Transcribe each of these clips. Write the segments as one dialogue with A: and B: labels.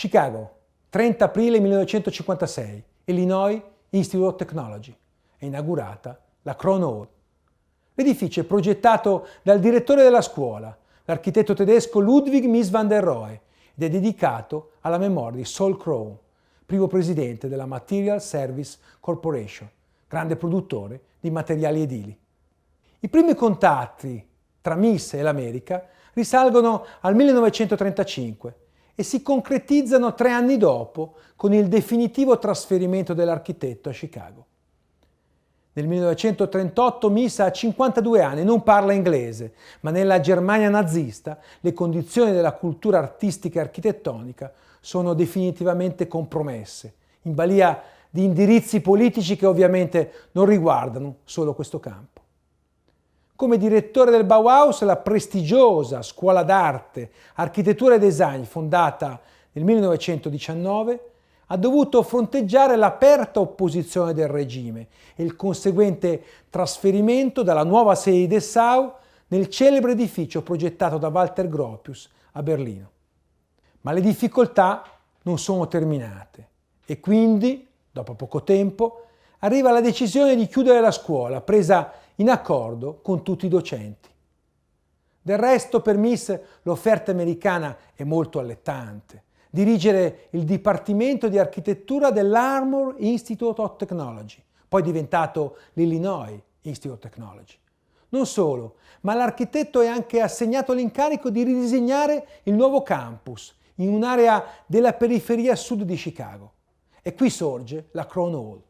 A: Chicago, 30 aprile 1956, Illinois Institute of Technology. È inaugurata la Krohn Hall. L'edificio è progettato dal direttore della scuola, l'architetto tedesco Ludwig Mies van der Rohe, ed è dedicato alla memoria di Saul Krohn, primo presidente della Material Service Corporation, grande produttore di materiali edili. I primi contatti tra Mies e l'America risalgono al 1935 e si concretizzano 3 anni dopo con il definitivo trasferimento dell'architetto a Chicago. Nel 1938 Mies ha 52 anni, non parla inglese, ma nella Germania nazista le condizioni della cultura artistica e architettonica sono definitivamente compromesse, in balia di indirizzi politici che ovviamente non riguardano solo questo campo. Come direttore del Bauhaus, la prestigiosa scuola d'arte, architettura e design fondata nel 1919, ha dovuto fronteggiare l'aperta opposizione del regime e il conseguente trasferimento dalla nuova sede di Dessau nel celebre edificio progettato da Walter Gropius a Berlino. Ma le difficoltà non sono terminate e quindi, dopo poco tempo, arriva la decisione di chiudere la scuola, presa in accordo con tutti i docenti. Del resto, per Mies l'offerta americana è molto allettante. Dirigere il Dipartimento di Architettura dell'Armour Institute of Technology, poi diventato l'Illinois Institute of Technology. Non solo, ma l'architetto è anche assegnato l'incarico di ridisegnare il nuovo campus in un'area della periferia sud di Chicago. E qui sorge la Krohn Hall.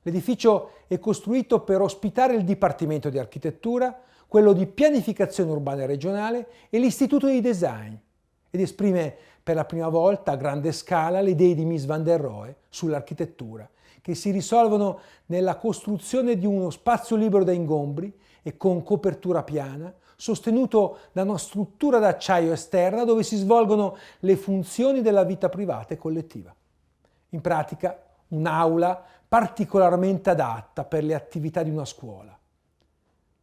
A: L'edificio è costruito per ospitare il Dipartimento di Architettura, quello di Pianificazione Urbana e Regionale e l'Istituto di Design ed esprime per la prima volta a grande scala le idee di Mies van der Rohe sull'architettura, che si risolvono nella costruzione di uno spazio libero da ingombri e con copertura piana, sostenuto da una struttura d'acciaio esterna dove si svolgono le funzioni della vita privata e collettiva. In pratica, un'aula particolarmente adatta per le attività di una scuola.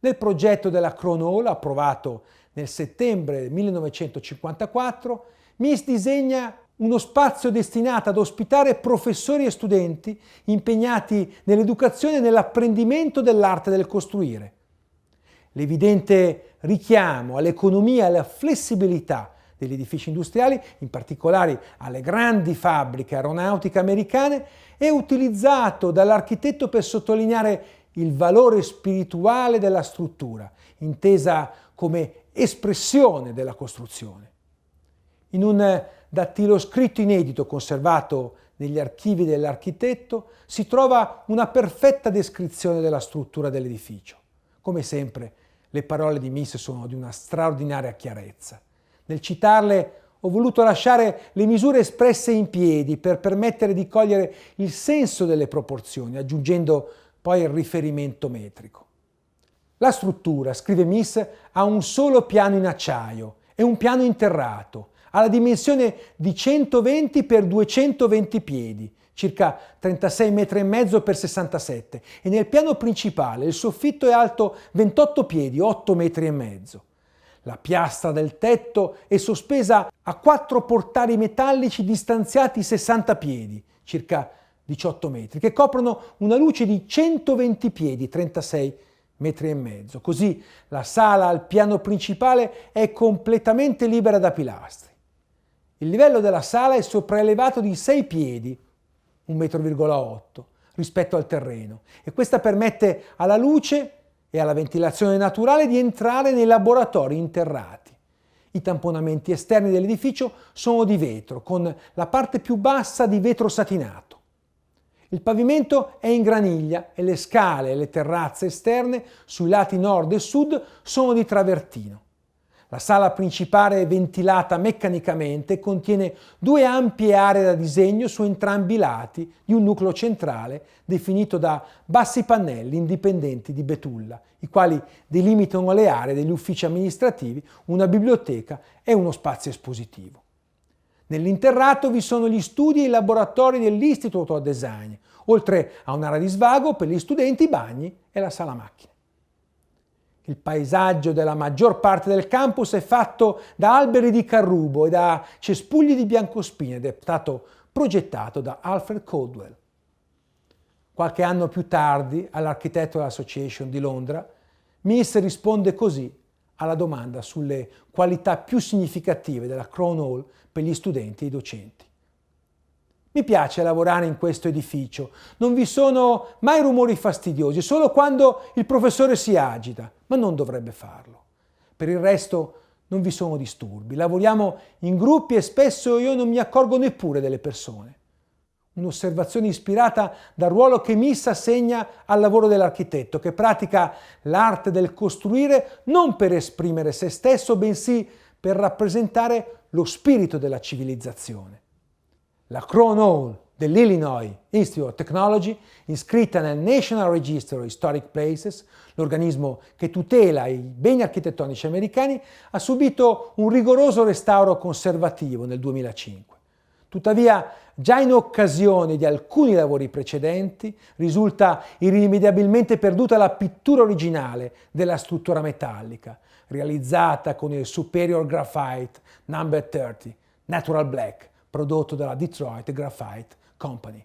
A: Nel progetto della Krohn Hall, approvato nel settembre 1954, Mies disegna uno spazio destinato ad ospitare professori e studenti impegnati nell'educazione e nell'apprendimento dell'arte del costruire. L'evidente richiamo all'economia e alla flessibilità degli edifici industriali, in particolare alle grandi fabbriche aeronautiche americane, è utilizzato dall'architetto per sottolineare il valore spirituale della struttura, intesa come espressione della costruzione. In un dattiloscritto inedito conservato negli archivi dell'architetto si trova una perfetta descrizione della struttura dell'edificio. Come sempre, le parole di Mies sono di una straordinaria chiarezza. Nel citarle ho voluto lasciare le misure espresse in piedi per permettere di cogliere il senso delle proporzioni, aggiungendo poi il riferimento metrico. La struttura, scrive Mies, ha un solo piano in acciaio e un piano interrato, ha la dimensione di 120 x 220 piedi, circa 36 metri e mezzo per 67, e nel piano principale il soffitto è alto 28 piedi, 8 metri e mezzo. La piastra del tetto è sospesa a 4 portali metallici distanziati 60 piedi, circa 18 metri, che coprono una luce di 120 piedi, 36 metri e mezzo. Così la sala al piano principale è completamente libera da pilastri. Il livello della sala è sopraelevato di 6 piedi, 1,8 metri, rispetto al terreno, e questa permette alla luce e alla ventilazione naturale di entrare nei laboratori interrati. I tamponamenti esterni dell'edificio sono di vetro, con la parte più bassa di vetro satinato. Il pavimento è in graniglia e le scale e le terrazze esterne sui lati nord e sud sono di travertino. La sala principale è ventilata meccanicamente e contiene 2 ampie aree da disegno su entrambi i lati di un nucleo centrale definito da bassi pannelli indipendenti di betulla, i quali delimitano le aree degli uffici amministrativi, una biblioteca e uno spazio espositivo. Nell'interrato vi sono gli studi e i laboratori dell'Institute of Design, oltre a un'area di svago per gli studenti, i bagni e la sala macchine. Il paesaggio della maggior parte del campus è fatto da alberi di carrubo e da cespugli di biancospine ed è stato progettato da Alfred Caldwell. Qualche anno più tardi, all'Architectural Association di Londra, Mills risponde così alla domanda sulle qualità più significative della Crown Hall per gli studenti e i docenti. Mi piace lavorare in questo edificio, non vi sono mai rumori fastidiosi, solo quando il professore si agita, ma non dovrebbe farlo. Per il resto non vi sono disturbi, lavoriamo in gruppi e spesso io non mi accorgo neppure delle persone. Un'osservazione ispirata dal ruolo che Mills assegna al lavoro dell'architetto, che pratica l'arte del costruire non per esprimere se stesso, bensì per rappresentare lo spirito della civilizzazione. La Crown Hall dell'Illinois Institute of Technology, iscritta nel National Register of Historic Places, l'organismo che tutela i beni architettonici americani, ha subito un rigoroso restauro conservativo nel 2005. Tuttavia, già in occasione di alcuni lavori precedenti, risulta irrimediabilmente perduta la pittura originale della struttura metallica, realizzata con il Superior Graphite No. 30 Natural Black, prodotto dalla Detroit Graphite Company.